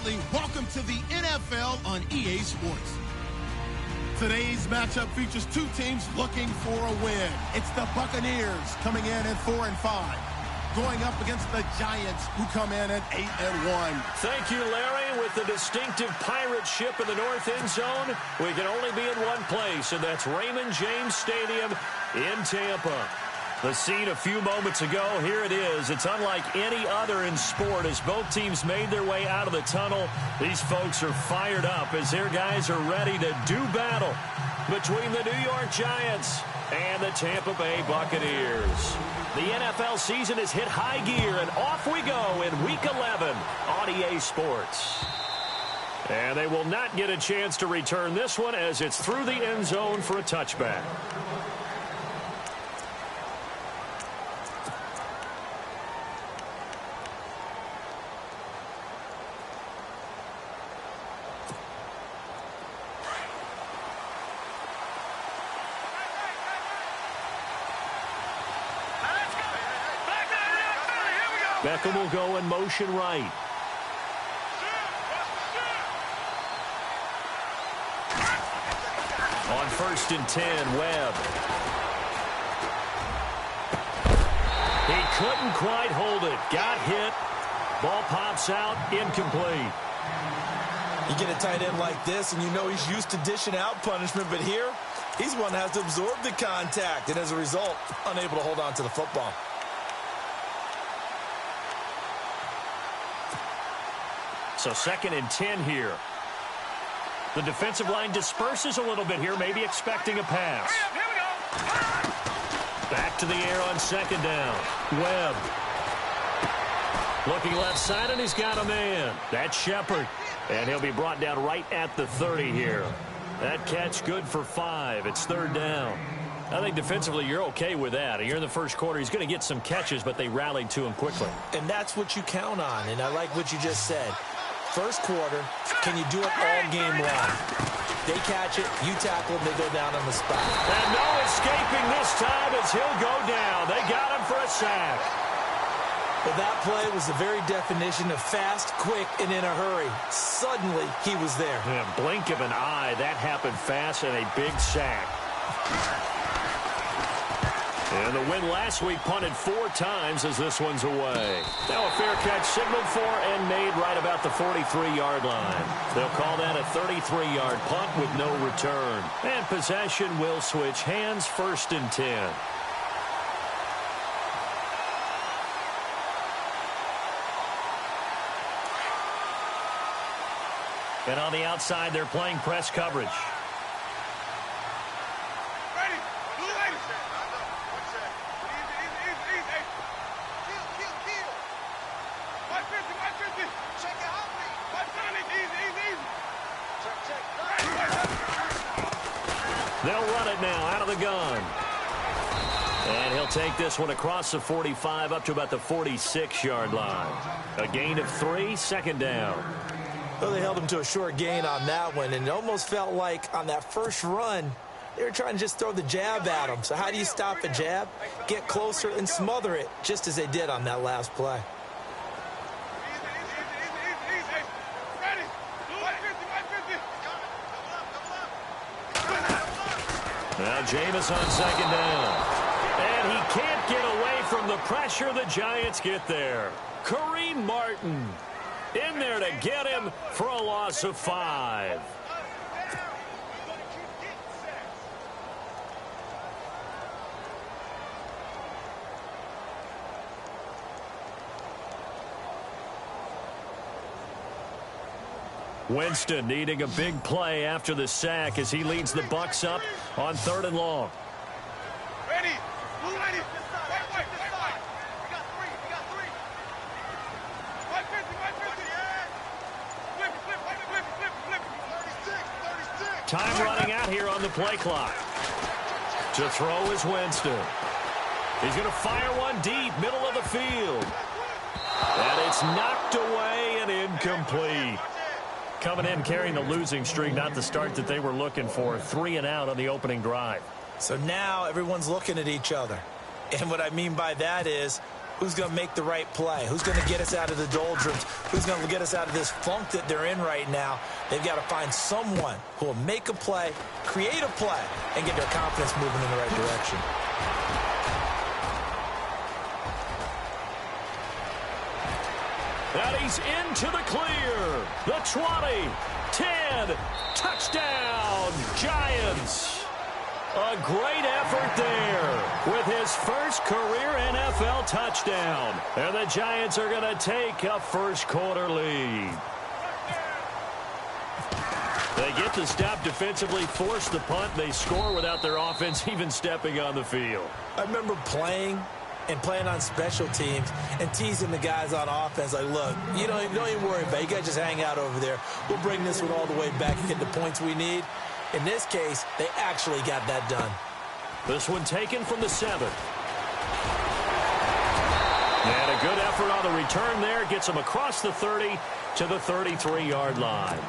Bradley. Welcome to the NFL on EA Sports. Today's matchup features two teams looking for a win. It's the Buccaneers coming in at 4-5, going up against the Giants, who come in at 8-1. Thank you, Larry. With the distinctive pirate ship in the north end zone, we can only be in one place, and that's Raymond James Stadium in Tampa. The scene a few moments ago, here it is. It's unlike any other in sport. As both teams made their way out of the tunnel, these folks are fired up as their guys are ready to do battle between the New York Giants and the Tampa Bay Buccaneers. The NFL season has hit high gear, and off we go in Week 11 on EA Sports. And they will not get a chance to return this one as it's through the end zone for a touchback. Beckham will go in motion right. On 1st and 10, Webb. He couldn't quite hold it. Got hit. Ball pops out. Incomplete. You get a tight end like this, and you know he's used to dishing out punishment, but here, he's one that has to absorb the contact, and as a result, unable to hold on to the football. So 2nd and 10 here. The defensive line disperses a little bit here, maybe expecting a pass. Back to the air on 2nd down. Webb. Looking left side, and he's got a man. That's Shepard. And he'll be brought down right at the 30 here. That catch good for 5. It's 3rd down. I think defensively you're okay with that. Here in the first quarter, he's going to get some catches, but they rallied to him quickly. And that's what you count on, and I like what you just said. First quarter, can you do it all game long? They catch it, you tackle them, they go down on the spot. And no escaping this time as he'll go down. They got him for a sack. But that play was the very definition of fast, quick, and in a hurry. Suddenly, he was there. Yeah, blink of an eye, that happened fast, and a big sack. And the win last week punted 4 times as this one's away. Now a fair catch signaled for and made right about the 43-yard line. They'll call that a 33-yard punt with no return. And possession will switch hands, 1st and 10. And on the outside, they're playing press coverage. They'll run it now out of the gun. And he'll take this one across the 45 up to about the 46-yard line. A gain of 3, 2nd down. Well, they held him to a short gain on that one, and it almost felt like on that first run, they were trying to just throw the jab at him. So how do you stop a jab? Get closer and smother it, just as they did on that last play. Now Jameis on 2nd down. And he can't get away from the pressure. The Giants get there. Kareem Martin in there to get him for a loss of 5. Winston needing a big play after the sack as he leads the Bucs up on 3rd and long. Ready. Blue ready. White. We got 3. White 50. Flip. 36. Time running out here on the play clock. To throw is Winston. He's going to fire one deep, middle of the field. And it's knocked away and incomplete. Coming in carrying the losing streak, not the start that they were looking for. 3 and out on the opening drive. So now everyone's looking at each other. And what I mean by that is, who's going to make the right play, who's going to get us out of the doldrums, who's going to get us out of this funk that they're in right now. They've got to find someone who will make a play, create a play, and get their confidence moving in the right direction. And he's into the clear. The 20, 10, touchdown, Giants. A great effort there with his first career NFL touchdown. And the Giants are going to take a first quarter lead. They get the stop defensively, force the punt. They score without their offense even stepping on the field. I remember playing on special teams and teasing the guys on offense like, look, you don't even worry about it. You guys just hang out over there. We'll bring this one all the way back and get the points we need. In this case, they actually got that done. This one taken from the 7. And a good effort on the return there. Gets them across the 30 to the 33-yard line.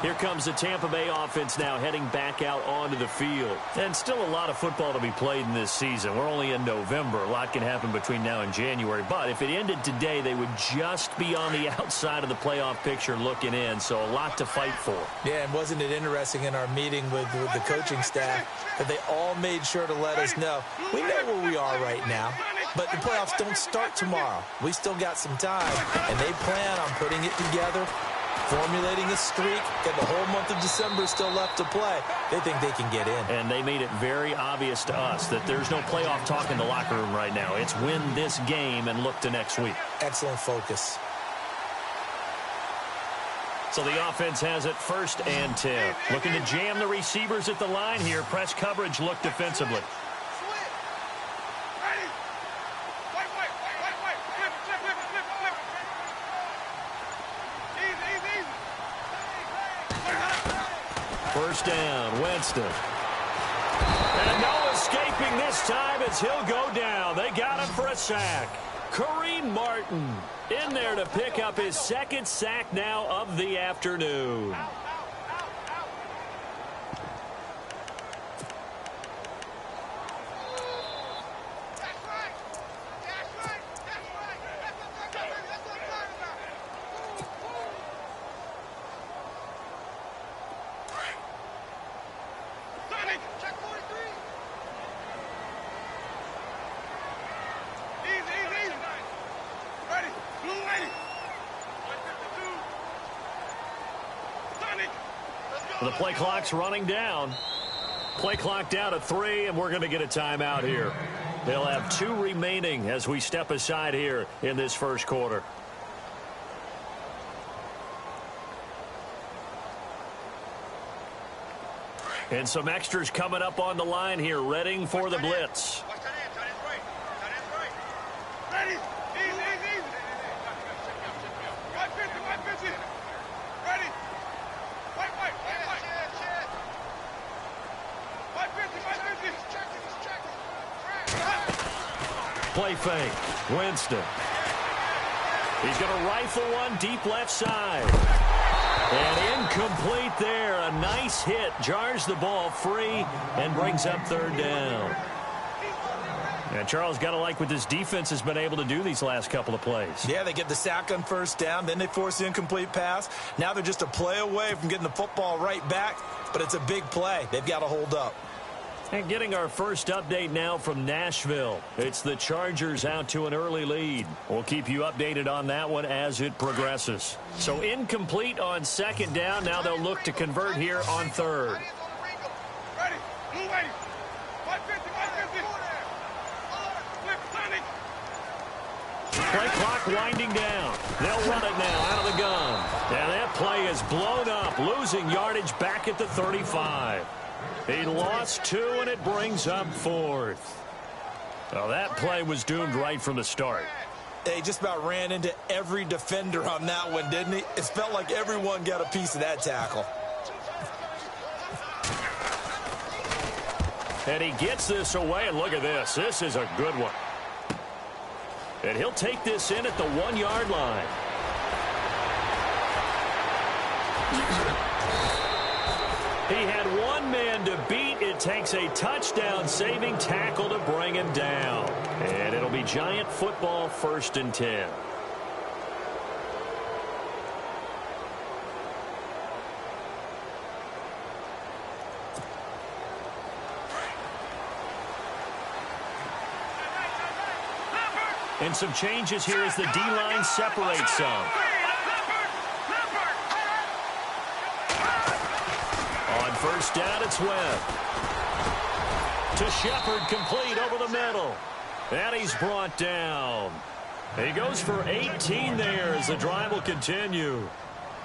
Here comes the Tampa Bay offense now heading back out onto the field. And still a lot of football to be played in this season. We're only in November. A lot can happen between now and January. But if it ended today, they would just be on the outside of the playoff picture looking in. So a lot to fight for. Yeah, and wasn't it interesting in our meeting with the coaching staff that they all made sure to let us know, we know where we are right now, but the playoffs don't start tomorrow. We still got some time, and they plan on putting it together, formulating a streak, and the whole month of December is still left to play. They think they can get in. And they made it very obvious to us that there's no playoff talk in the locker room right now. It's win this game and look to next week. Excellent focus. So the offense has it 1st and 10. Looking to jam the receivers at the line here. Press coverage look defensively. First down, Winston. And no escaping this time as he'll go down. They got him for a sack. Kareem Martin in there to pick up his 2nd sack now of the afternoon. The play clock's running down. Play clock down to 3, and we're going to get a timeout here. They'll have 2 remaining as we step aside here in this first quarter. And some extras coming up on the line here, readying for the blitz. Ready. Play fake. Winston. He's going to rifle one deep left side. And incomplete there. A nice hit. Jars the ball free and brings up 3rd down. And Charles, got to like what this defense has been able to do these last couple of plays. Yeah, they get the sack on 1st down. Then they force the incomplete pass. Now they're just a play away from getting the football right back. But it's a big play. They've got to hold up. And getting our first update now from Nashville. It's the Chargers out to an early lead. We'll keep you updated on that one as it progresses. So incomplete on 2nd down. Now they'll look to convert here on 3rd. Ready. Blue lady. 150. Play clock winding down. They'll run it now out of the gun. And that play is blown up, losing yardage back at the 35. He lost 2, and it brings up 4th. Well, that play was doomed right from the start. He just about ran into every defender on that one, didn't he? It felt like everyone got a piece of that tackle. And he gets this away, and look at this. This is a good one. And he'll take this in at the 1-yard line. He had one man to beat. It takes a touchdown-saving tackle to bring him down. And it'll be a Giant football 1st and 10. And some changes here as the D-line separates some. On 1st down, it's Webb. To Shepard, complete over the middle. And he's brought down. He goes for 18 there as the drive will continue.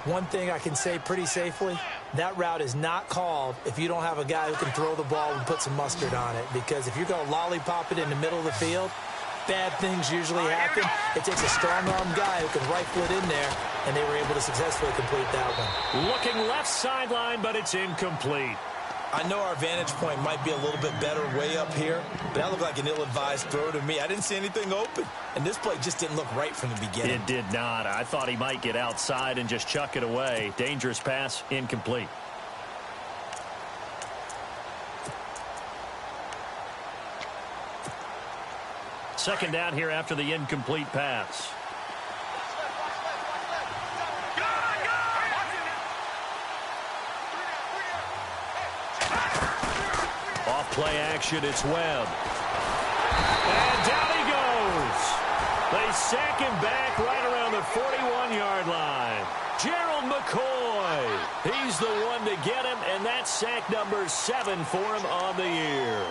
One thing I can say pretty safely, that route is not called if you don't have a guy who can throw the ball and put some mustard on it. Because if you're going to lollipop it in the middle of the field, bad things usually happen. It takes a strong-arm guy who can rifle it in there, and they were able to successfully complete that one. Looking left sideline, but it's incomplete. I know our vantage point might be a little bit better way up here, but that looked like an ill-advised throw to me. I didn't see anything open, and this play just didn't look right from the beginning. It did not. I thought he might get outside and just chuck it away. Dangerous pass, incomplete. Second down here after the incomplete pass. Off play action, it's Webb. And down he goes. They sack him back right around the 41-yard line. Gerald McCoy. He's the one to get him, and that's sack number 7 for him on the year.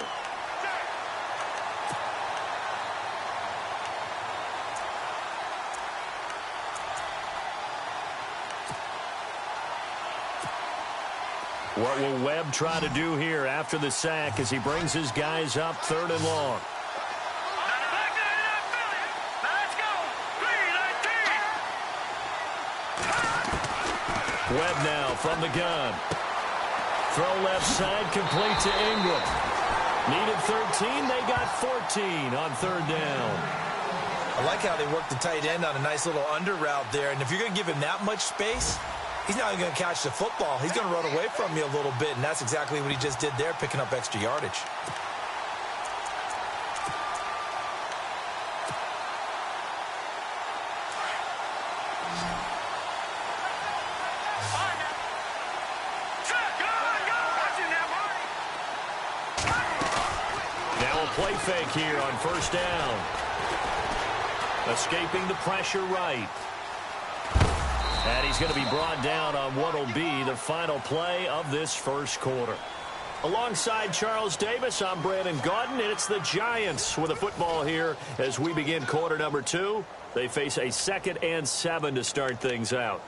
What will Webb try to do here after the sack as he brings his guys up 3rd and long? Webb now from the gun. Throw left side, complete to Ingram. Needed 13, they got 14 on 3rd down. I like how they worked the tight end on a nice little under route there, and if you're going to give him that much space, he's not even going to catch the football. He's going to run away from you a little bit, and that's exactly what he just did there, picking up extra yardage. Now a play fake here on 1st down. Escaping the pressure right. And he's going to be brought down on what will be the final play of this 1st quarter. Alongside Charles Davis, I'm Brandon Gaudin, and it's the Giants with a football here as we begin quarter number 2. They face a 2nd and 7 to start things out.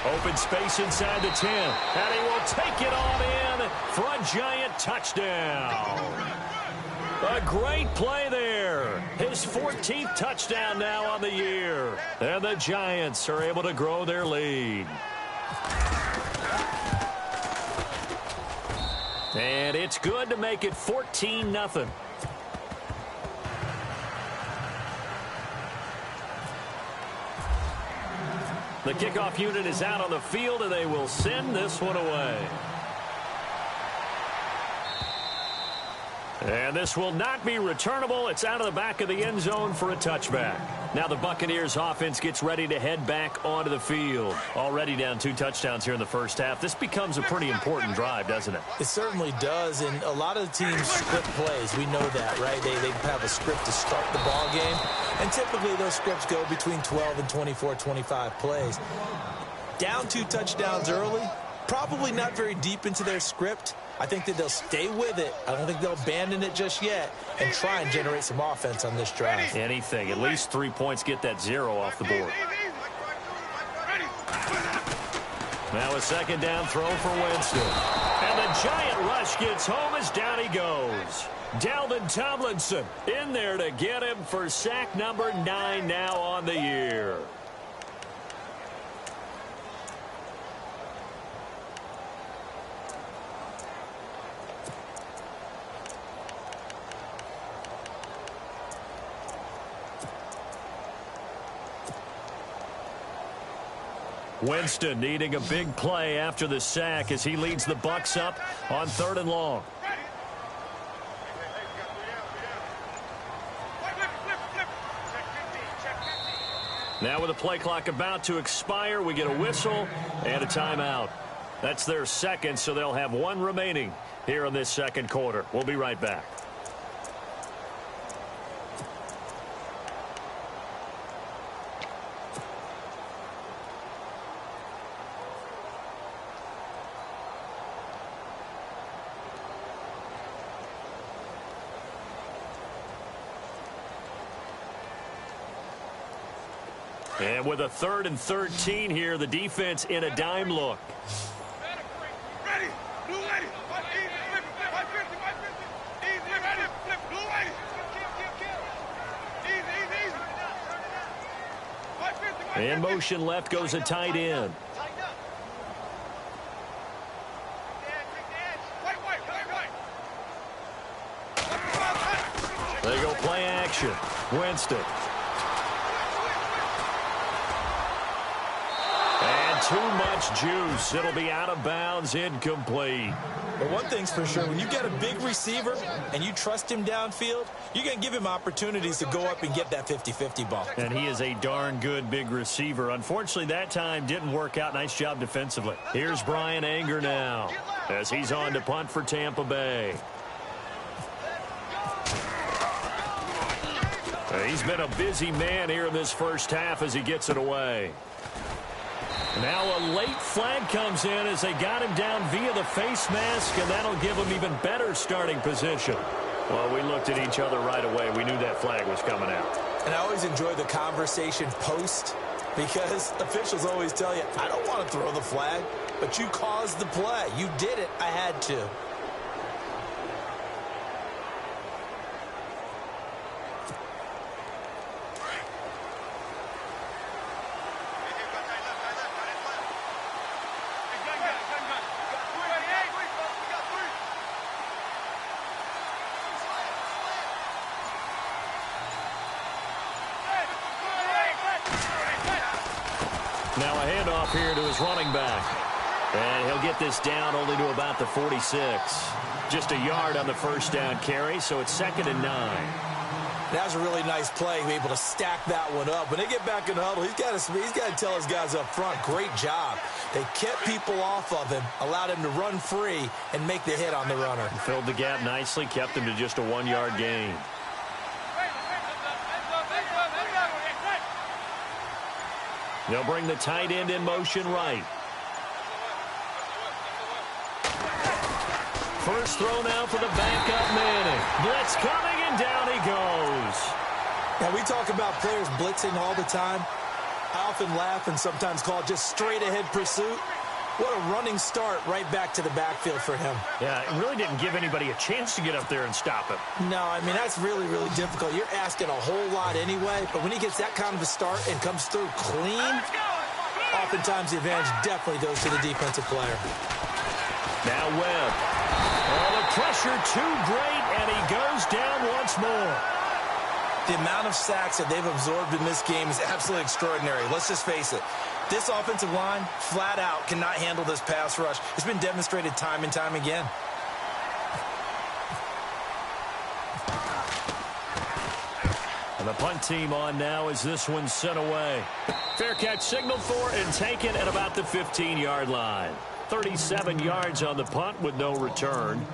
Open space inside the 10. And he will take it on in for a Giant touchdown. A great play there. His 14th touchdown now on the year. And the Giants are able to grow their lead. And it's good to make it 14-0. The kickoff unit is out on the field, and they will send this one away. And this will not be returnable. It's out of the back of the end zone for a touchback. Now the Buccaneers offense gets ready to head back onto the field. Already down 2 touchdowns here in the first half. This becomes a pretty important drive, doesn't it? It certainly does, and a lot of the teams script plays. We know that, right? They have a script to start the ball game, and typically those scripts go between 12 and 24, 25 plays. Down 2 touchdowns early, probably not very deep into their script. I think that they'll stay with it. I don't think they'll abandon it just yet and try and generate some offense on this drive. Anything. At least 3 points, get that 0 off the board. Now a 2nd down throw for Winston. And the Giant rush gets home as down he goes. Dalvin Tomlinson in there to get him for sack number 9 now on the year. Winston needing a big play after the sack as he leads the Bucs up on 3rd and long. Now with the play clock about to expire, we get a whistle and a timeout. That's their second, so they'll have one remaining here in this second quarter. We'll be right back. And with a 3rd and 13 here, the defense in a dime look. Ready. Blue lady. Flip. 550. Easy. Flip. Blue lady. Easy. 550. In motion left goes a tight end. They go play action. Winston. Too much juice. It'll be out of bounds, incomplete. But one thing's for sure, when you get a big receiver and you trust him downfield, you're going to give him opportunities to go up and get that 50-50 ball. And he is a darn good big receiver. Unfortunately, that time didn't work out. Nice job defensively. Here's Brian Anger now as he's on to punt for Tampa Bay. He's been a busy man here in this first half as he gets it away. Now a late flag comes in as they got him down via the face mask, and that'll give him even better starting position. Well, we looked at each other right away. We knew that flag was coming out. And I always enjoy the conversation post because officials always tell you, I don't want to throw the flag, but you caused the play. You did it. I had to. Now a handoff here to his running back. And he'll get this down only to about the 46. Just a yard on the first down carry, so it's 2nd and 9. That was a really nice play, able to stack that one up. When they get back in the huddle, he's got to tell his guys up front, great job. They kept people off of him, allowed him to run free and make the hit on the runner. Filled the gap nicely, kept him to just a 1-yard gain. They'll bring the tight end in motion right. First throw now for the backup Manning. Blitz coming, and down he goes. Now, we talk about players blitzing all the time. I often laugh and sometimes call it just straight-ahead pursuit. What a running start right back to the backfield for him. Yeah, it really didn't give anybody a chance to get up there and stop him. No, I mean, that's really, really difficult. You're asking a whole lot anyway, but when he gets that kind of a start and comes through clean, oftentimes the advantage definitely goes to the defensive player. Now Webb. Oh, the pressure too great, and he goes down once more. The amount of sacks that they've absorbed in this game is absolutely extraordinary. Let's just face it. This offensive line, flat out, cannot handle this pass rush. It's been demonstrated time and time again. And the punt team on now as this one's sent away. Fair catch signaled for and taken at about the 15-yard line. 37 yards on the punt with no return.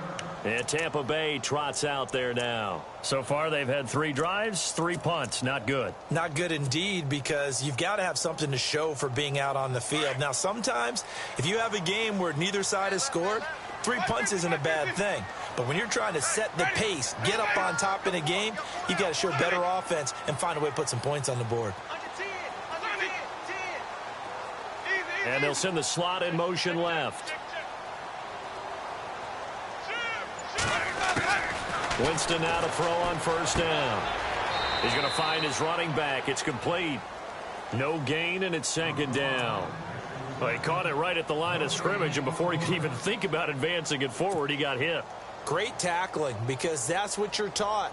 And Tampa Bay trots out there now. So far, they've had 3 drives, 3 punts. Not good. Not good indeed, because you've got to have something to show for being out on the field. Now, sometimes, if you have a game where neither side has scored, 3 punts isn't a bad thing. But when you're trying to set the pace, get up on top in a game, you've got to show better offense and find a way to put some points on the board. And they'll send the slot in motion left. Winston now to throw on first down. He's going to find his running back. It's complete. No gain, and it's 2nd down. Well, he caught it right at the line of scrimmage, and before he could even think about advancing it forward, he got hit. Great tackling, because that's what you're taught.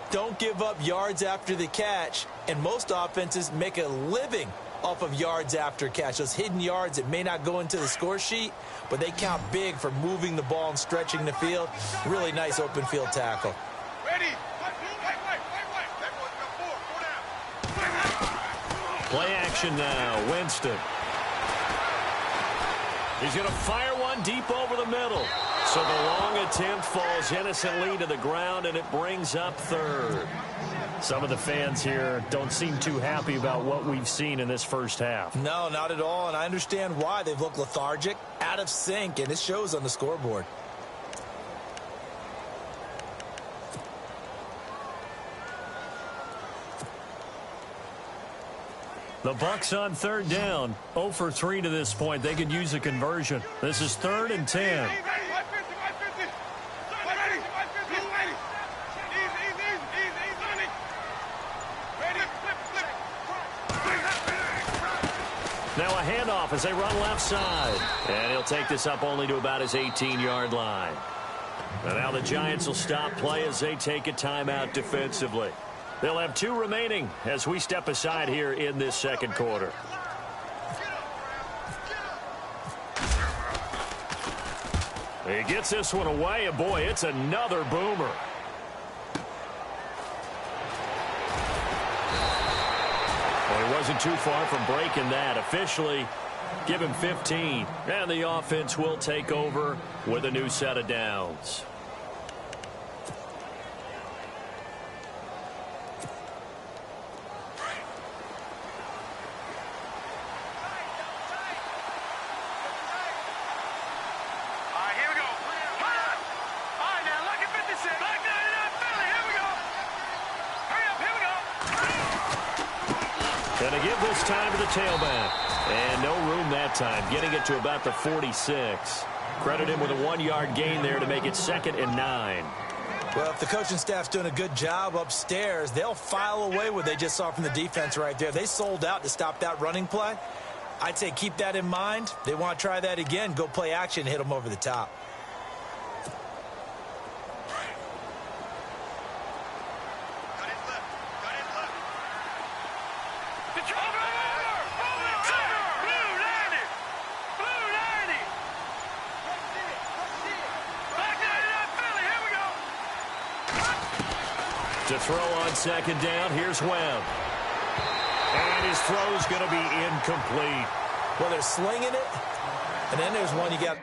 Don't give up yards after the catch, and most offenses make a living off of yards after catch. Those hidden yards that may not go into the score sheet, but they count big for moving the ball and stretching the field. Really nice open field tackle. Ready. Play action now. Winston. He's going to fire one deep over the middle. So the long attempt falls innocently to the ground, and it brings up third. Some of the fans here don't seem too happy about what we've seen in this first half. No, not at all, and I understand why. They've looked lethargic, out of sync, and it shows on the scoreboard. The Bucs on third down. 0 for 3 to this point. They could use a conversion. This is 3rd and 10. Now a handoff as they run left side. And he'll take this up only to about his 18-yard line. And now the Giants will stop play as they take a timeout defensively. They'll have 2 remaining as we step aside here in this second quarter. He gets this one away, and boy, it's another boomer. Well, he wasn't too far from breaking that. Officially, give him 15. And the offense will take over with a new set of downs. Going to give this time to the tailback. And no room that time, getting it to about the 46. Credit him with a 1-yard gain there to make it 2nd and 9. Well, if the coaching staff's doing a good job upstairs, they'll file away what they just saw from the defense right there. They sold out to stop that running play. I'd say keep that in mind. They want to try that again, go play action, hit them over the top. To throw on 2nd down, here's Webb. And his throw's going to be incomplete. Well, they're slinging it, and then there's one you got.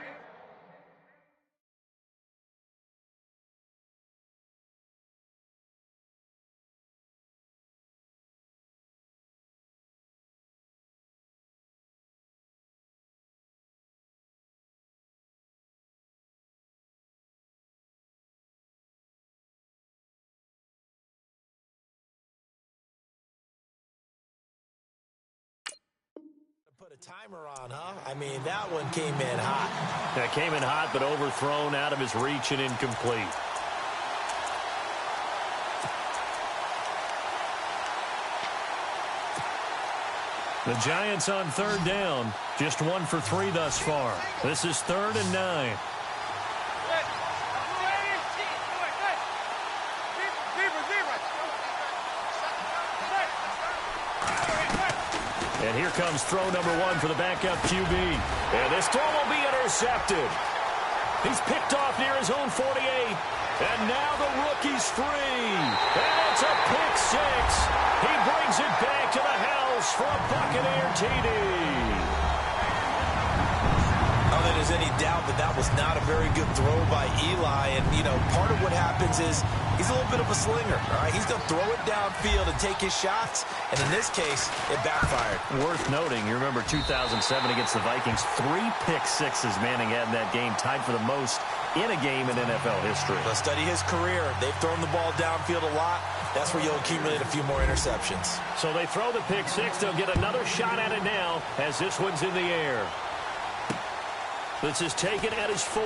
Put a timer on, huh? I mean, that one came in hot. That came in hot, but overthrown, out of his reach and incomplete. The Giants on 3rd down. Just 1 for 3 thus far. This is 3rd and 9. And here comes throw number 1 for the backup QB. And this throw will be intercepted. He's picked off near his own 48. And now the rookie's free. And it's a pick 6. He brings it back to the house for a Buccaneer TD. Not that there's any doubt that that was not a very good throw by Eli. And, you know, part of what happens is he's a little bit of a slinger. All right, he's going to throw it downfield and take his shots. And in this case, it backfired. Worth noting, you remember 2007 against the Vikings, 3 pick sixes Manning had in that game, tied for the most in a game in NFL history. Let's study his career. They've thrown the ball downfield a lot. That's where you'll accumulate a few more interceptions. So they throw the pick 6. They'll get another shot at it now as this one's in the air. This is taken at his 4.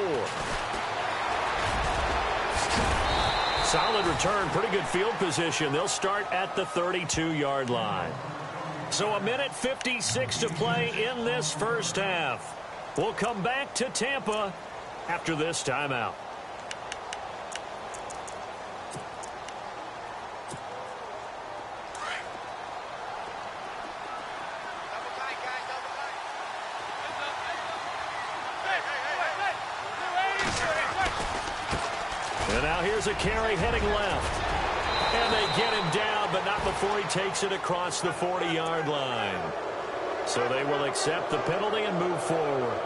Solid return, pretty good field position. They'll start at the 32-yard line. So 1:56 to play in this first half. We'll come back to Tampa after this timeout. And now here's a carry heading left. And they get him down, but not before he takes it across the 40-yard line. So they will accept the penalty and move forward.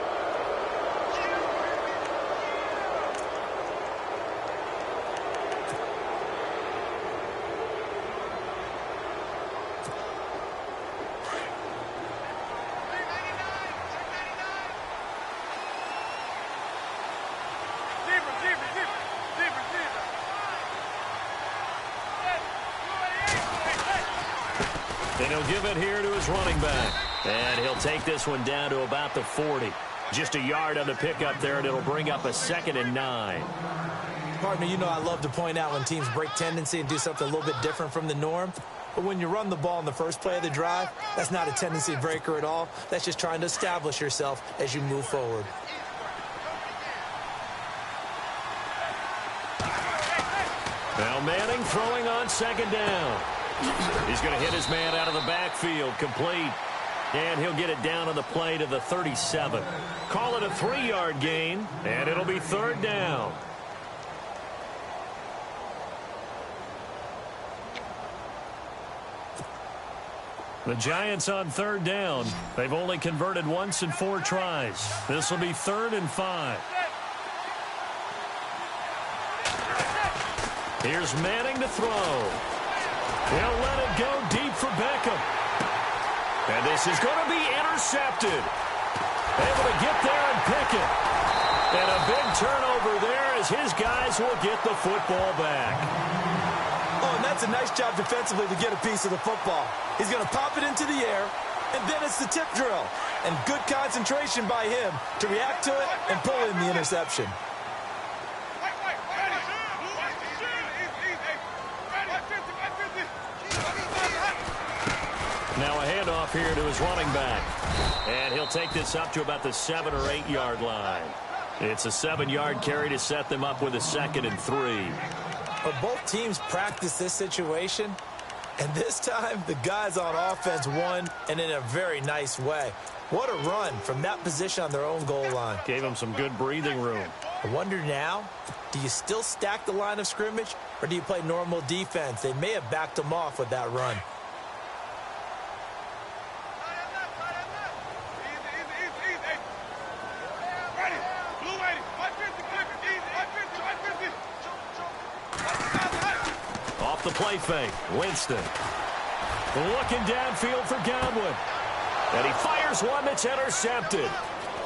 And he'll give it here to his running back. And he'll take this one down to about the 40. Just a yard on the pickup there, and it'll bring up a 2nd and 9. Partner, you know I love to point out when teams break tendency and do something a little bit different from the norm. But when you run the ball in the first play of the drive, that's not a tendency breaker at all. That's just trying to establish yourself as you move forward. Now Manning throwing on 2nd down. He's going to hit his man out of the backfield, complete. And he'll get it down on the play to the 37. Call it a 3-yard gain, and it'll be 3rd down. The Giants on 3rd down. They've only converted once in 4 tries. This will be 3rd and 5. Here's Manning to throw. He'll let it go deep for Beckham. And this is going to be intercepted. Able to get there and pick it. And a big turnover there as his guys will get the football back. Oh, and that's a nice job defensively to get a piece of the football. He's going to pop it into the air, and then it's the tip drill. And good concentration by him to react to it and pull in the interception. Now a handoff here to his running back. And he'll take this up to about the 7 or 8 yard line. It's a 7-yard carry to set them up with a 2nd and 3. But both teams practice this situation. And this time, the guys on offense won, and in a very nice way. What a run from that position on their own goal line. Gave them some good breathing room. I wonder now, do you still stack the line of scrimmage, or do you play normal defense? They may have backed them off with that run. Off the play fake, Winston. Looking downfield for Godwin. And he fires one that's intercepted.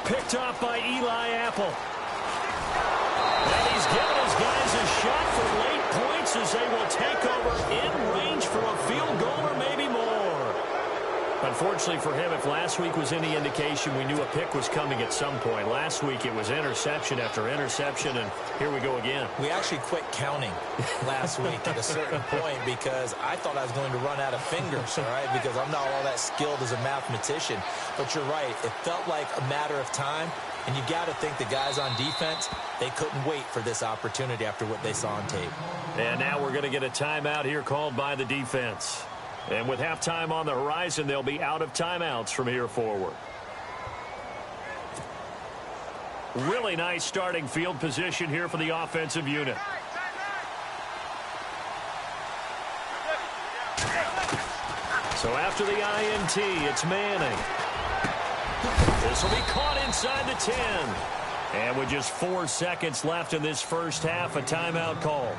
Picked off by Eli Apple. And he's given his guys a shot for late points as they will take over in range for a field goal or maybe more. Unfortunately for him, if last week was any indication, we knew a pick was coming at some point. Last week it was interception after interception, and here we go again. We actually quit counting last week at a certain point because I thought I was going to run out of fingers, all right, because I'm not all that skilled as a mathematician. But you're right. It felt like a matter of time, and you got to think the guys on defense, they couldn't wait for this opportunity after what they saw on tape. And now we're going to get a timeout here called by the defense. And with halftime on the horizon, they'll be out of timeouts from here forward. Really nice starting field position here for the offensive unit. So after the INT, it's Manning. This will be caught inside the 10. And with just 4 seconds left in this first half, a timeout call.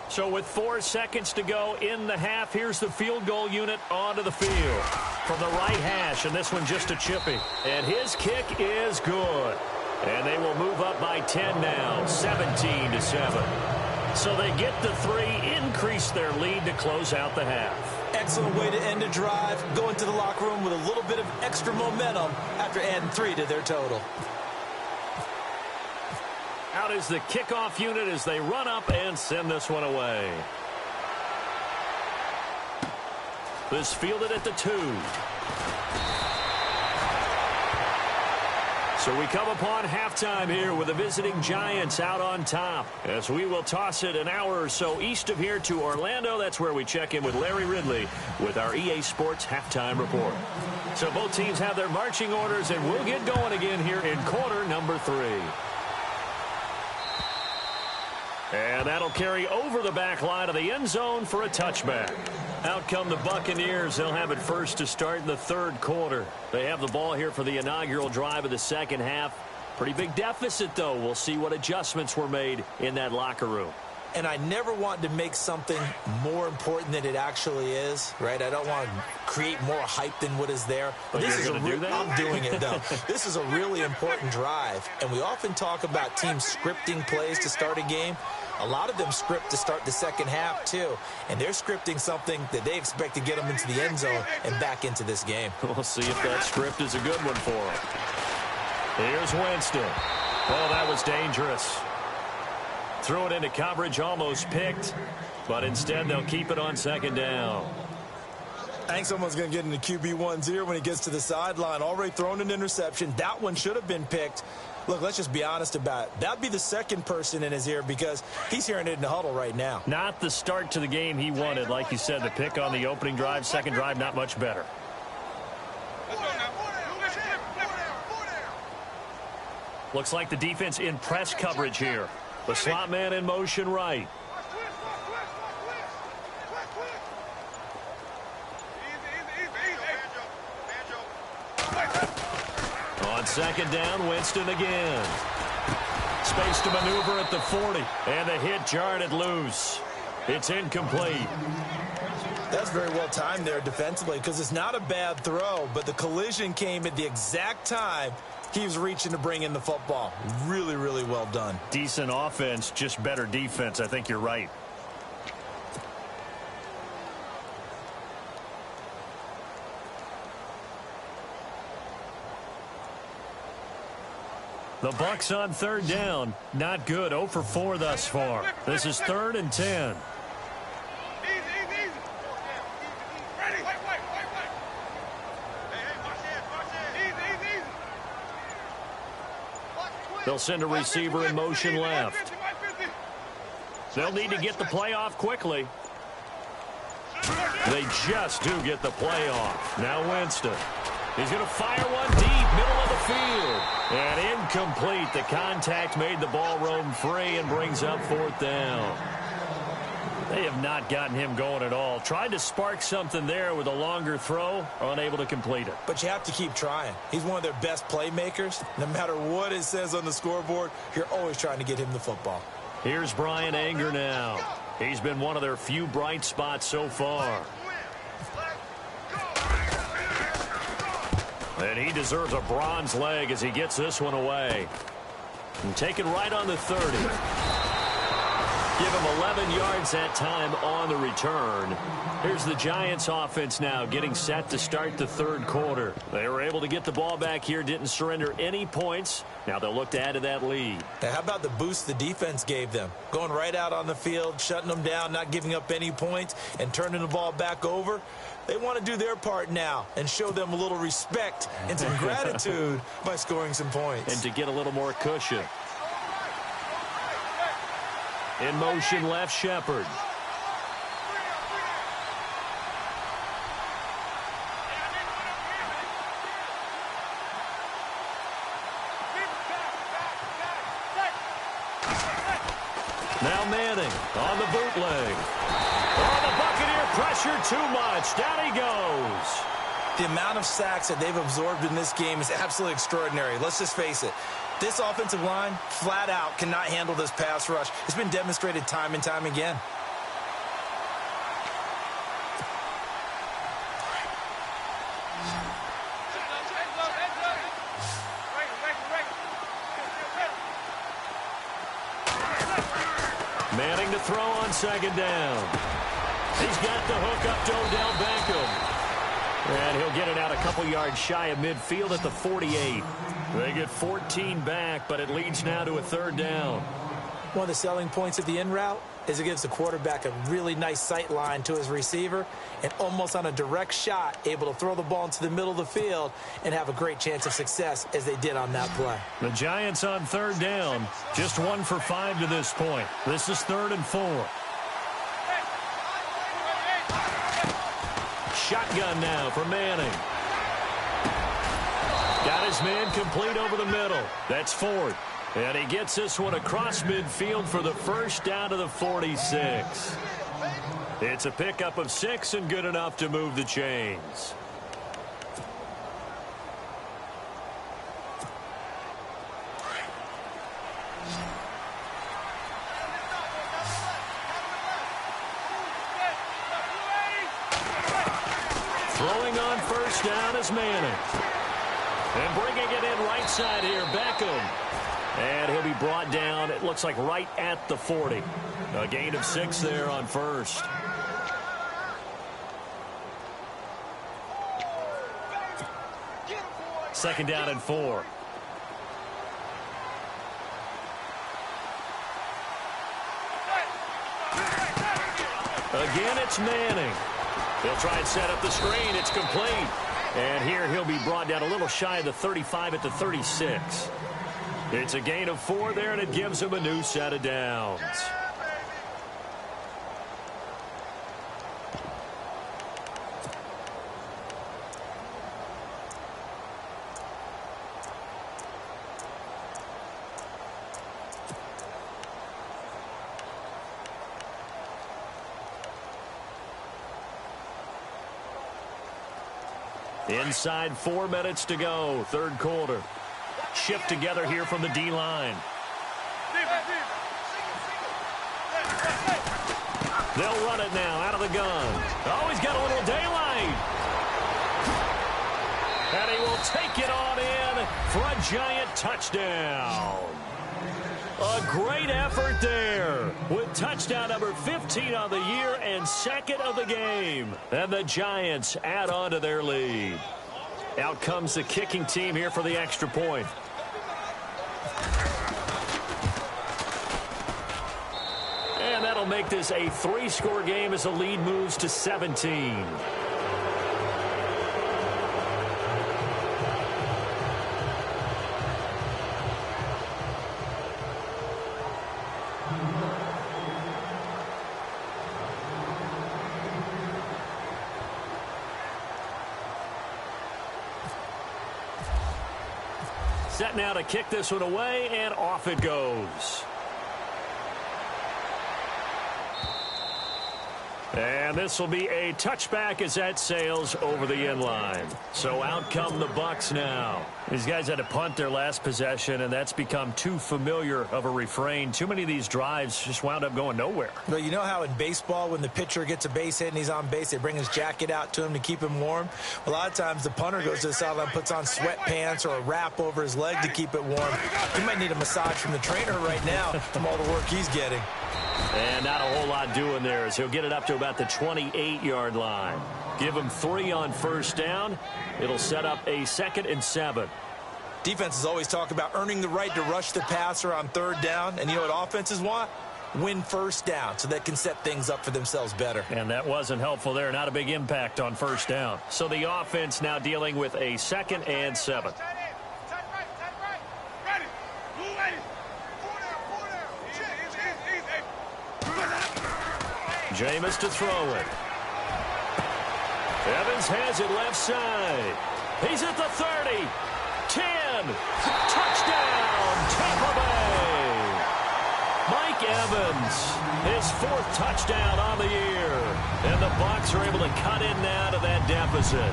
So with 4 seconds to go in the half, here's the field goal unit onto the field. From the right hash, and this one just a chippy. And his kick is good. And they will move up by 10 now, 17-7. So they get the 3, increase their lead to close out the half. Excellent way to end a drive. Go into the locker room with a little bit of extra momentum after adding 3 to their total. Out is the kickoff unit as they run up and send this one away. This fielded at the 2. So we come upon halftime here with the visiting Giants out on top, as we will toss it an hour or so east of here to Orlando. That's where we check in with Larry Ridley with our EA Sports halftime report. So both teams have their marching orders, and we'll get going again here in quarter number 3. And that'll carry over the back line of the end zone for a touchback. Out come the Buccaneers. They'll have it first to start in the third quarter. They have the ball here for the inaugural drive of the second half. Pretty big deficit, though. We'll see what adjustments were made in that locker room. And I never want to make something more important than it actually is, right? I don't want to create more hype than what is there. But this is going to do that? I'm doing it, though. This is a really important drive, and we often talk about teams scripting plays to start a game. A lot of them script to start the second half, too, and they're scripting something that they expect to get them into the end zone and back into this game. We'll see if that script is a good one for them. Here's Winston. Oh, that was dangerous. Threw it into coverage, almost picked, but instead they'll keep it on second down. I think someone's going to get into QB1's ear when he gets to the sideline. Already thrown an interception. That one should have been picked. Look, let's just be honest about it. That'd be the second person in his ear because he's hearing it in the huddle right now. Not the start to the game he wanted. Like you said, the pick on the opening drive, second drive, not much better. Looks like the defense in press coverage here. The slot man in motion right. On second down, Winston again. Space to maneuver at the 40. And the hit jarred it loose. It's incomplete. That's very well timed there defensively because it's not a bad throw, but the collision came at the exact time he was reaching to bring in the football. Really, really well done. Decent offense, just better defense. I think you're right. The Bucs on third down. Not good. 0 for 4 thus far. This is 3rd and 10. They'll send a receiver in motion left. They'll need to get the play off quickly. They just do get the play off. Now Winston. He's going to fire one deep, middle of the field. And incomplete. The contact made the ball roam free and brings up 4th down. They have not gotten him going at all. Tried to spark something there with a longer throw, unable to complete it. But you have to keep trying. He's one of their best playmakers. No matter what it says on the scoreboard, you're always trying to get him the football. Here's Brian Anger now. He's been one of their few bright spots so far. And he deserves a bronze leg as he gets this one away. And taken right on the 30. Give him 11 yards that time on the return. Here's the Giants offense now getting set to start the third quarter. They were able to get the ball back here, didn't surrender any points. Now they'll look to add to that lead. Now, how about the boost the defense gave them? Going right out on the field, shutting them down, not giving up any points, and turning the ball back over. They want to do their part now and show them a little respect and some gratitude by scoring some points. And to get a little more cushion. In motion left, Shepard. Now Manning on the bootleg. Oh, the Buccaneer pressure too much. Down he goes. The amount of sacks that they've absorbed in this game is absolutely extraordinary. Let's just face it. This offensive line, flat out, cannot handle this pass rush. It's been demonstrated time and time again. Manning to throw on second down. He's got the hook up to Odell Beckham. And he'll get it out a couple yards shy of midfield at the 48. They get 14 back, but it leads now to a third down. One of the selling points of the in route, is it gives the quarterback a really nice sight line to his receiver and almost on a direct shot able to throw the ball into the middle of the field and have a great chance of success as they did on that play. The Giants on third down, just 1 for 5 to this point. This is 3rd and 4. Shotgun now for Manning. Got his man complete over the middle. That's Ford. And he gets this one across midfield for the first down to the 46. It's a pickup of 6 and good enough to move the chains. Throwing on first down is Manning. And bringing it in right side here, Beckham. And he'll be brought down, it looks like right at the 40. A gain of 6 there on first. Second down and 4. Again, it's Manning. He'll try and set up the screen. It's complete. And here he'll be brought down a little shy of the 35 at the 36. It's a gain of 4 there, and it gives him a new set of downs. Inside 4 minutes to go, third quarter. Shift together here from the D-line. They'll run it now out of the gun. Oh, he's got a little daylight. And he will take it on in for a giant touchdown. A great effort there with touchdown number 15 on the year and second of the game. And the Giants add on to their lead. Out comes the kicking team here for the extra point. And that'll make this a 3-score game as the lead moves to 17. Set now to kick this one away, and off it goes. And this will be a touchback as that sails over the inline. So out come the Bucs now. These guys had to punt their last possession, and that's become too familiar of a refrain. Too many of these drives just wound up going nowhere. Well, you know how in baseball when the pitcher gets a base hit and he's on base, they bring his jacket out to him to keep him warm? A lot of times the punter goes to the sideline, puts on sweatpants or a wrap over his leg to keep it warm. He might need a massage from the trainer right now from all the work he's getting. And not a whole lot doing there as he'll get it up to about the 28-yard line. Give him 3 on first down. It'll set up a 2nd and 7. Defenses always talk about earning the right to rush the passer on third down. And you know what offenses want? Win first down so they can set things up for themselves better. And that wasn't helpful there. Not a big impact on first down. So the offense now dealing with a 2nd and 7. Jameis to throw it. Evans has it left side. He's at the 30. 10. Touchdown, Tampa Bay. Mike Evans, his 4th touchdown on the year. And the Bucs are able to cut in now to that deficit.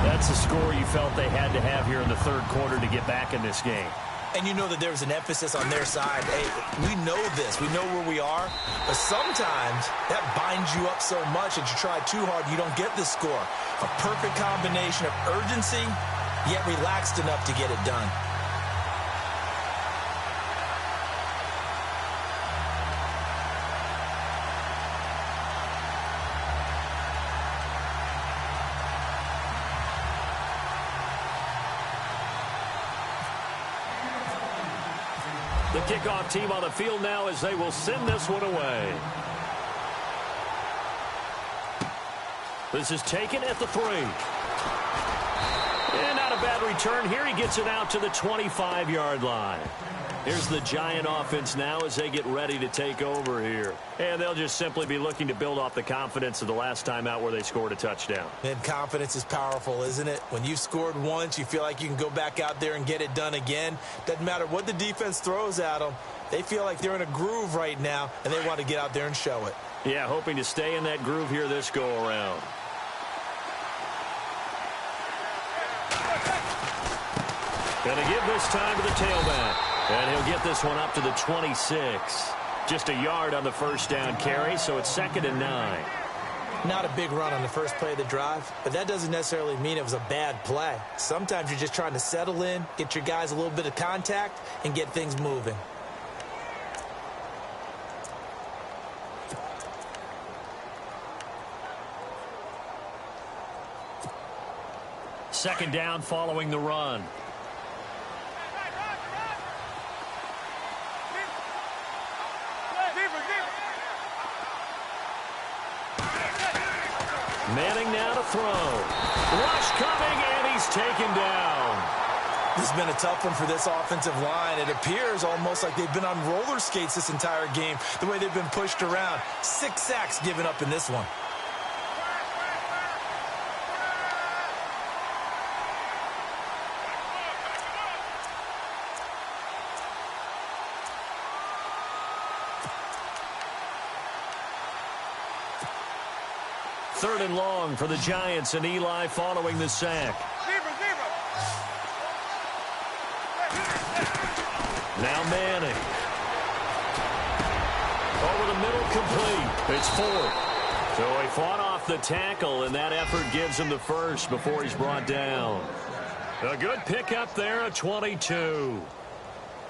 That's the score you felt they had to have here in the third quarter to get back in this game. And you know that there's an emphasis on their side. Hey, we know this. We know where we are. But sometimes that binds you up so much that you try too hard, you don't get the score. A perfect combination of urgency, yet relaxed enough to get it done. The kickoff team on the field now as they will send this one away. This is taken at the 3. And not a bad return here. He gets it out to the 25-yard line. Here's the Giant offense now as they get ready to take over here. And they'll just simply be looking to build off the confidence of the last time out where they scored a touchdown. And confidence is powerful, isn't it? When you've scored once, you feel like you can go back out there and get it done again. Doesn't matter what the defense throws at them. They feel like they're in a groove right now, and they want to get out there and show it. Yeah, hoping to stay in that groove here this go-around. Going to give this time to the tailback. And he'll get this one up to the 26. Just a yard on the first down carry, so it's 2nd and 9. Not a big run on the first play of the drive, but that doesn't necessarily mean it was a bad play. Sometimes you're just trying to settle in, get your guys a little bit of contact, and get things moving. Second down following the run. Manning now to throw. Rush coming, and he's taken down. This has been a tough one for this offensive line. It appears almost like they've been on roller skates this entire game, the way they've been pushed around. 6 sacks given up in this one. Third and long for the Giants, and Eli following the sack. Now Manning. Over the middle, complete. It's 4th. So he fought off the tackle, and that effort gives him the first before he's brought down. A good pickup there at 22.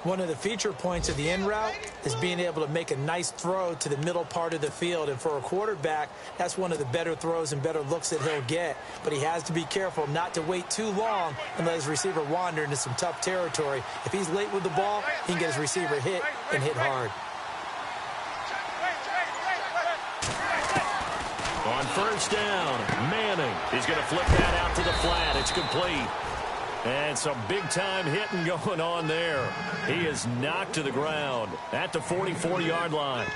One of the feature points of the in route is being able to make a nice throw to the middle part of the field. And for a quarterback, that's one of the better throws and better looks that he'll get. But he has to be careful not to wait too long and let his receiver wander into some tough territory. If he's late with the ball, he can get his receiver hit and hit hard. On first down, Manning. He's going to flip that out to the flat. It's complete. And some big-time hitting going on there. He is knocked to the ground at the 44-yard line.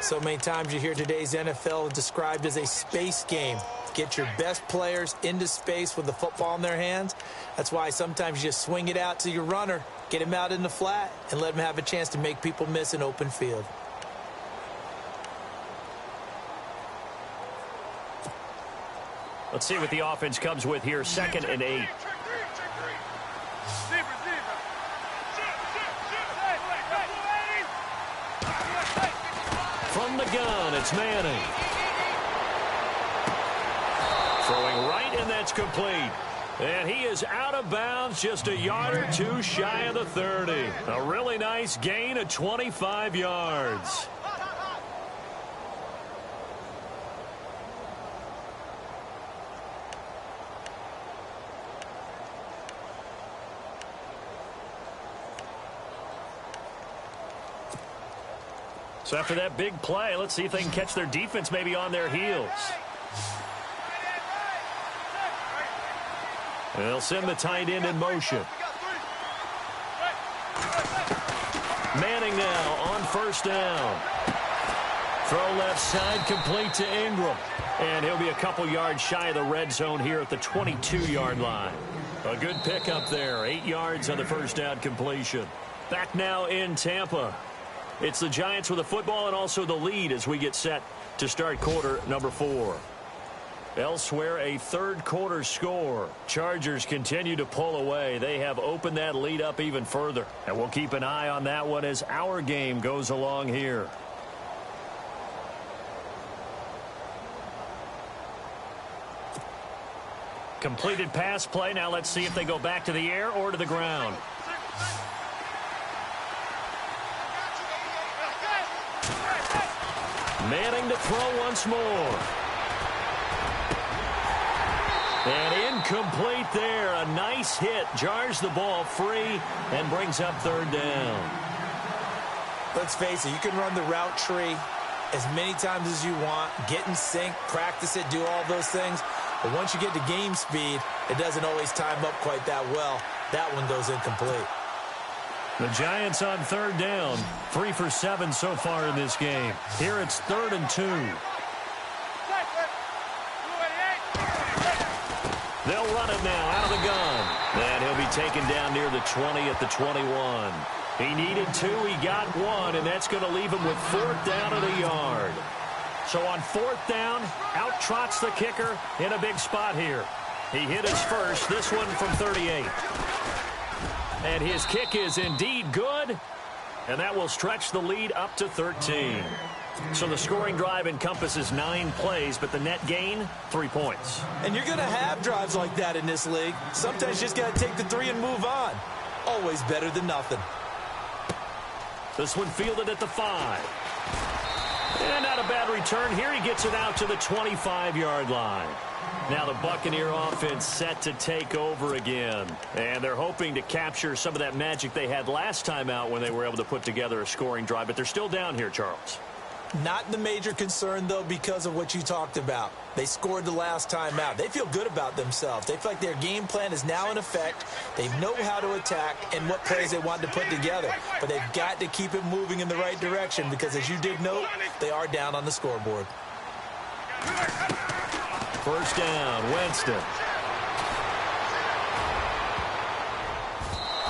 So many times you hear today's NFL described as a space game. Get your best players into space with the football in their hands. That's why sometimes you just swing it out to your runner, get him out in the flat, and let him have a chance to make people miss an open field. Let's see what the offense comes with here. 2nd and 8. From the gun, it's Manning. Throwing right, and that's complete. And he is out of bounds, just a yard or two shy of the 30. A really nice gain of 25 yards. So after that big play, let's see if they can catch their defense maybe on their heels. They'll send the tight end in motion. Manning now on first down. Throw left side, complete to Ingram. And he'll be a couple yards shy of the red zone here at the 22-yard line. A good pickup there. 8 yards on the first down completion. Back now in Tampa. It's the Giants with the football and also the lead as we get set to start quarter number 4. Elsewhere, a third quarter score. Chargers continue to pull away. They have opened that lead up even further. And we'll keep an eye on that one as our game goes along here. Completed pass play. Now let's see if they go back to the air or to the ground. Manning to throw once more. And incomplete there. A nice hit. Jars the ball free and brings up third down. Let's face it, you can run the route tree as many times as you want, get in sync, practice it, do all those things. But once you get to game speed, it doesn't always time up quite that well. That one goes incomplete. The Giants on third down, 3 for 7 so far in this game. Here it's 3rd and 2. They'll run it now out of the gun. And he'll be taken down near the 20 at the 21. He needed 2, he got 1, and that's going to leave him with 4th down at a yard. So on 4th down, out trots the kicker in a big spot here. He hit his first, this one from 38. And his kick is indeed good, and that will stretch the lead up to 13. So the scoring drive encompasses 9 plays, but the net gain, 3 points. And you're going to have drives like that in this league. Sometimes you just got to take the 3 and move on. Always better than nothing. This one fielded at the 5. And not a bad return. Here he gets it out to the 25-yard line. Now the Buccaneer offense set to take over again. And they're hoping to capture some of that magic they had last time out when they were able to put together a scoring drive. But they're still down here, Charles. Not the major concern, though, because of what you talked about. They scored the last time out. They feel good about themselves. They feel like their game plan is now in effect. They know how to attack and what plays they want to put together. But they've got to keep it moving in the right direction because, as you did note, they are down on the scoreboard. First down, Winston.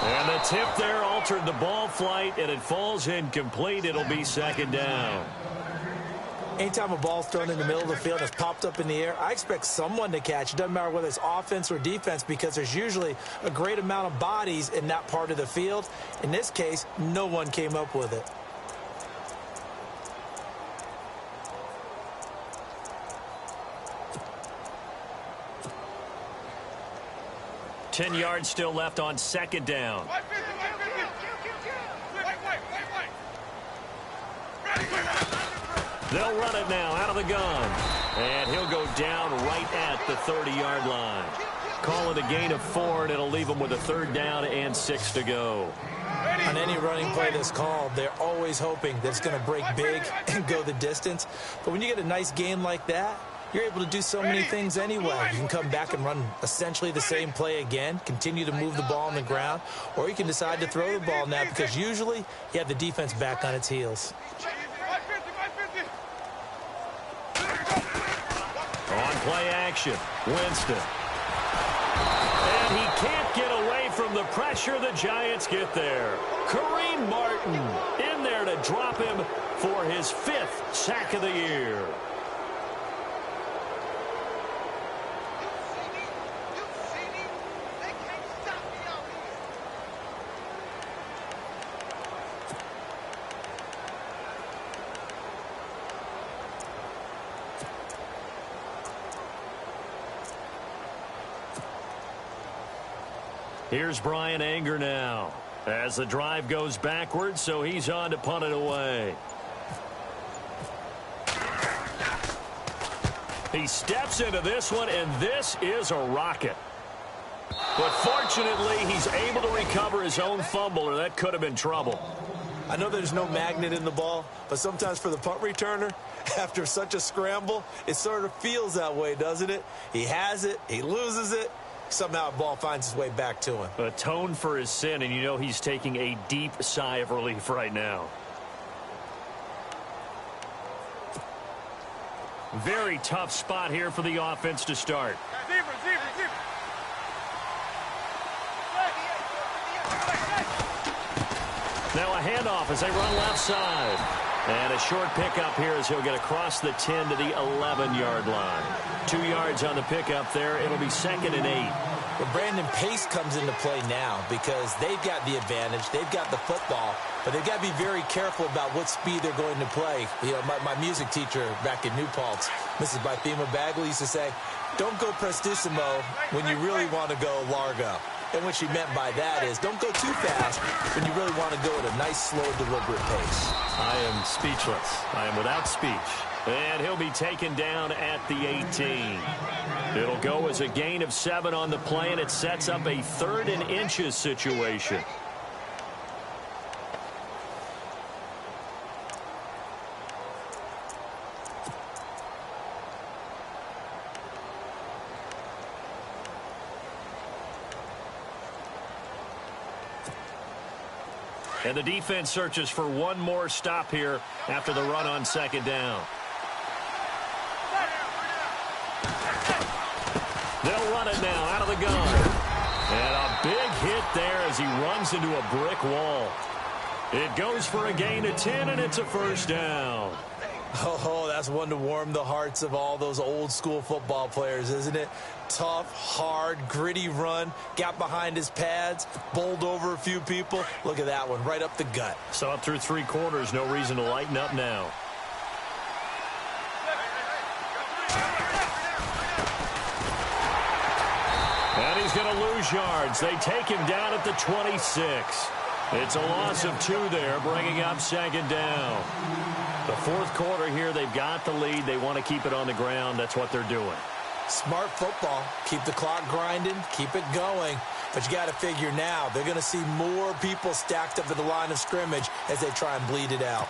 And the tip there altered the ball flight, and it falls incomplete. It'll be 2nd down. Anytime a ball's thrown in the middle of the field and it's popped up in the air, I expect someone to catch. It doesn't matter whether it's offense or defense because there's usually a great amount of bodies in that part of the field. In this case, no one came up with it. Ten yards still left on 2nd down. They'll run it now out of the gun. And he'll go down right at the 30-yard line. Call it a gain of 4, and it'll leave him with a 3rd down and 6 to go. On any running play that's called, they're always hoping that it's going to break big and go the distance. But when you get a nice gain like that, you're able to do so many things anyway. You can come back and run essentially the same play again, continue to move the ball on the ground, or you can decide to throw the ball now because usually you have the defense back on its heels. On play action, Winston. And he can't get away from the pressure. The Giants get there. Kareem Martin in there to drop him for his 5th sack of the year. Here's Brian Anger now as the drive goes backwards, so he's on to punt it away. He steps into this one, and this is a rocket. But fortunately, he's able to recover his own fumble, or that could have been trouble. I know there's no magnet in the ball, but sometimes for the punt returner, after such a scramble, it sort of feels that way, doesn't it? He has it, he loses it. Somehow the ball finds its way back to him. Atone for his sin, and you know he's taking a deep sigh of relief right now. Very tough spot here for the offense to start. Now a handoff as they run left side. And a short pickup here as he'll get across the 10 to the 11-yard line. 2 yards on the pickup there. It'll be 2nd and 8. Well, Brandon, pace comes into play now because they've got the advantage. They've got the football, but they've got to be very careful about what speed they're going to play. You know, my music teacher back in New Paltz, Mrs. Bythema Bagley, used to say, don't go prestissimo when you really want to go largo. And what she meant by that is don't go too fast when you really want to go at a nice, slow, deliberate pace. I am speechless. I am without speech. And he'll be taken down at the 18. It'll go as a gain of 7 on the play, and it sets up a 3rd and inches situation. And the defense searches for one more stop here after the run on second down. They'll run it now out of the gun. And a big hit there as he runs into a brick wall. It goes for a gain of 10, and it's a first down. Oh, that's one to warm the hearts of all those old-school football players, isn't it? Tough, hard, gritty run, got behind his pads, bowled over a few people. Look at that one, right up the gut. So up through 3 quarters, no reason to lighten up now. And he's going to lose yards. They take him down at the 26. It's a loss of 2 there, bringing up second down. The fourth quarter here, they've got the lead. They want to keep it on the ground. That's what they're doing. Smart football. Keep the clock grinding. Keep it going. But you got to figure now, they're going to see more people stacked up at the line of scrimmage as they try and bleed it out.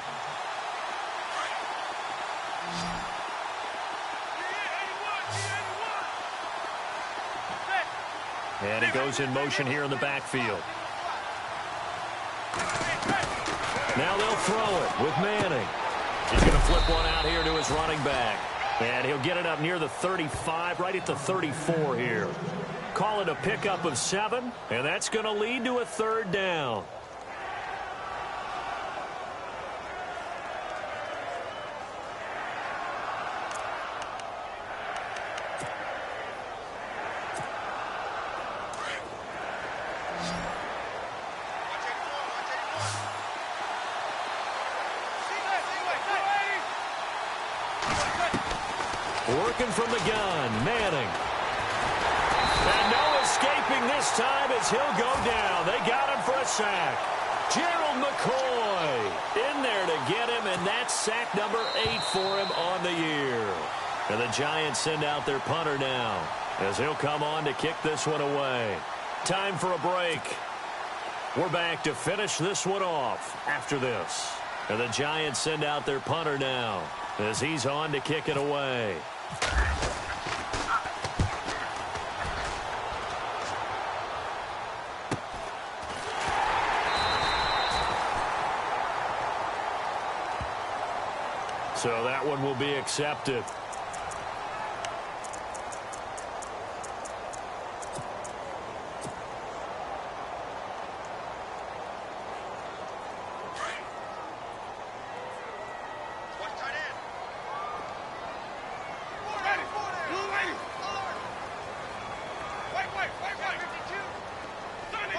And he goes in motion here in the backfield. Now they'll throw it with Manning. He's going to flip one out here to his running back. And he'll get it up near the 35, right at the 34 here. Call it a pickup of 7, and that's going to lead to a third down. Working from the gun, Manning. And no escaping this time as he'll go down. They got him for a sack. Gerald McCoy in there to get him, and that's sack number 8 for him on the year. And the Giants send out their punter now as he'll come on to kick this one away. Time for a break. We're back to finish this one off after this. And the Giants send out their punter now as he's on to kick it away. So that one will be accepted.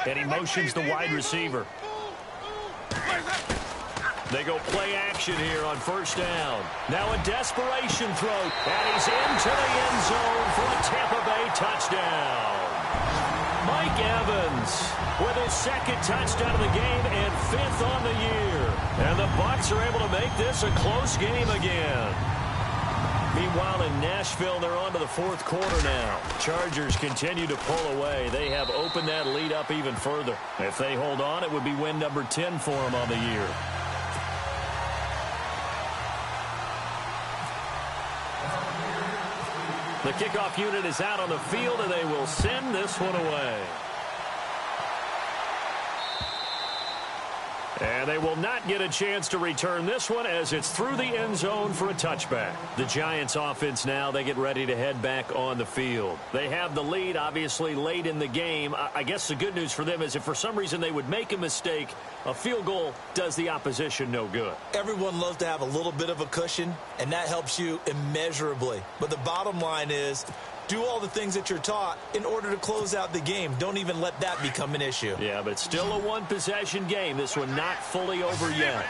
And he motions the wide receiver. They go play action here on first down. Now a desperation throw. And he's into the end zone for a Tampa Bay touchdown. Mike Evans with his second touchdown of the game and 5th on the year. And the Bucs are able to make this a close game again. Meanwhile, in Nashville, they're on to the fourth quarter now. Chargers continue to pull away. They have opened that lead up even further. If they hold on, it would be win number 10 for them on the year. The kickoff unit is out on the field, and they will send this one away. And they will not get a chance to return this one as it's through the end zone for a touchback. The Giants offense now, they get ready to head back on the field. They have the lead, obviously, late in the game. I guess the good news for them is if for some reason they would make a mistake, a field goal does the opposition no good. Everyone loves to have a little bit of a cushion, and that helps you immeasurably. But the bottom line is, do all the things that you're taught in order to close out the game. Don't even let that become an issue. Yeah, but it's still a one-possession game. This one not fully over yet.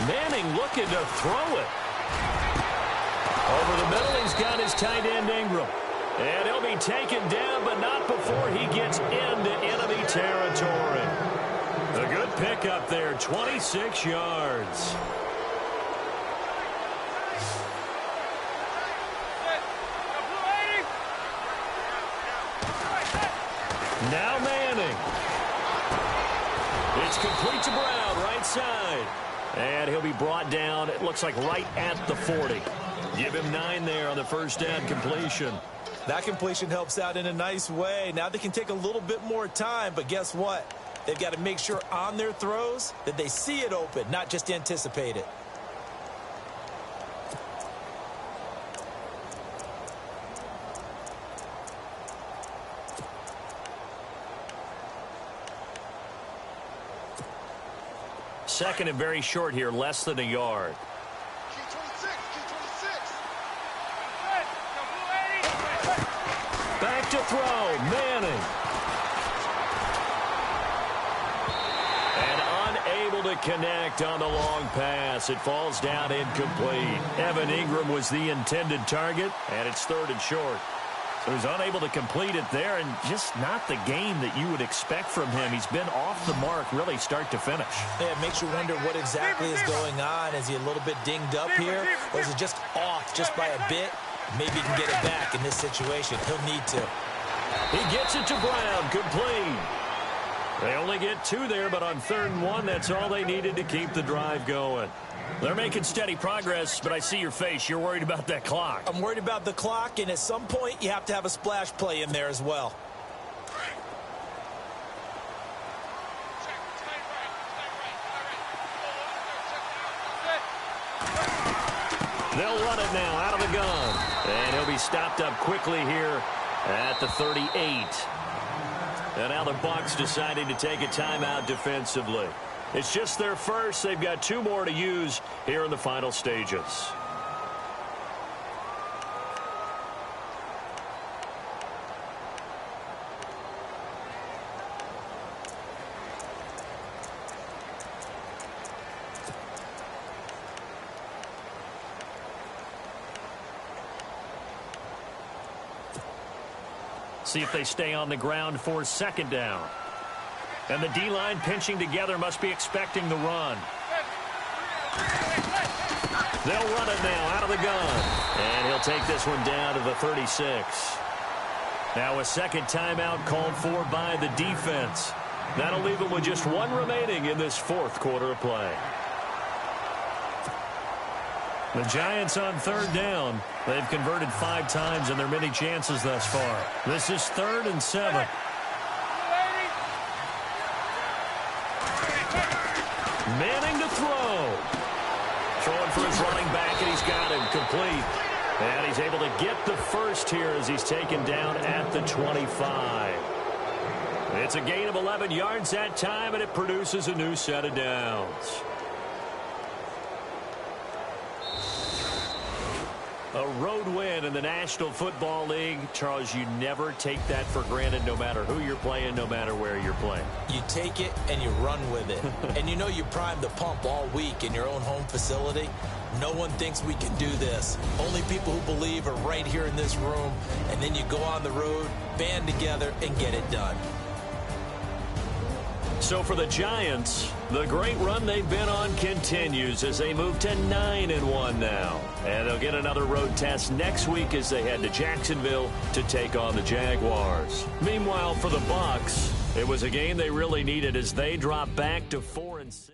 Manning looking to throw it. Over the middle, he's got his tight end Ingram. And he'll be taken down, but not before he gets into enemy territory. A good pickup there, 26 yards. Now Manning. It's complete to Brown, right side. And he'll be brought down, it looks like right at the 40. Give him 9 there on the first down completion. That completion helps out in a nice way. Now they can take a little bit more time, but guess what? They've got to make sure on their throws that they see it open, not just anticipate it. Second and very short here, less than a yard. Back to throw, Manning. And unable to connect on the long pass. It falls down incomplete. Evan Ingram was the intended target, and it's third and short. So he's unable to complete it there, and just not the game that you would expect from him. He's been off the mark really start to finish. Yeah, it makes you wonder what exactly is going on. Is he a little bit dinged up here, or is it just off just by a bit? Maybe he can get it back in this situation. He'll need to. He gets it to Brown, complete. They only get 2 there, but on 3rd and 1, that's all they needed to keep the drive going. They're making steady progress, but I see your face. You're worried about that clock. I'm worried about the clock, and at some point, you have to have a splash play in there as well. They'll run it now out of the gun. And he'll be stopped up quickly here at the 38. And now the Bucs deciding to take a timeout defensively. It's just their first. They've got 2 more to use here in the final stages. See if they stay on the ground for 2nd down. And the D-line pinching together must be expecting the run. They'll run it now out of the gun. And he'll take this one down to the 36. Now a second timeout called for by the defense. That'll leave them with just 1 remaining in this 4th quarter of play. The Giants on 3rd down. They've converted 5 times in their many chances thus far. This is 3rd and 7. Manning to throw. Throwing for his running back, and he's got him complete. And he's able to get the first here as he's taken down at the 25. It's a gain of 11 yards that time, and it produces a new set of downs. A road win in the National Football League. Charles, you never take that for granted no matter who you're playing, no matter where you're playing. You take it and you run with it. And you know you primed the pump all week in your own home facility. No one thinks we can do this. Only people who believe are right here in this room. And then you go on the road, band together, and get it done. So for the Giants, the great run they've been on continues as they move to 9-1 now. And they'll get another road test next week as they head to Jacksonville to take on the Jaguars. Meanwhile, for the Bucs, it was a game they really needed as they drop back to 4-6.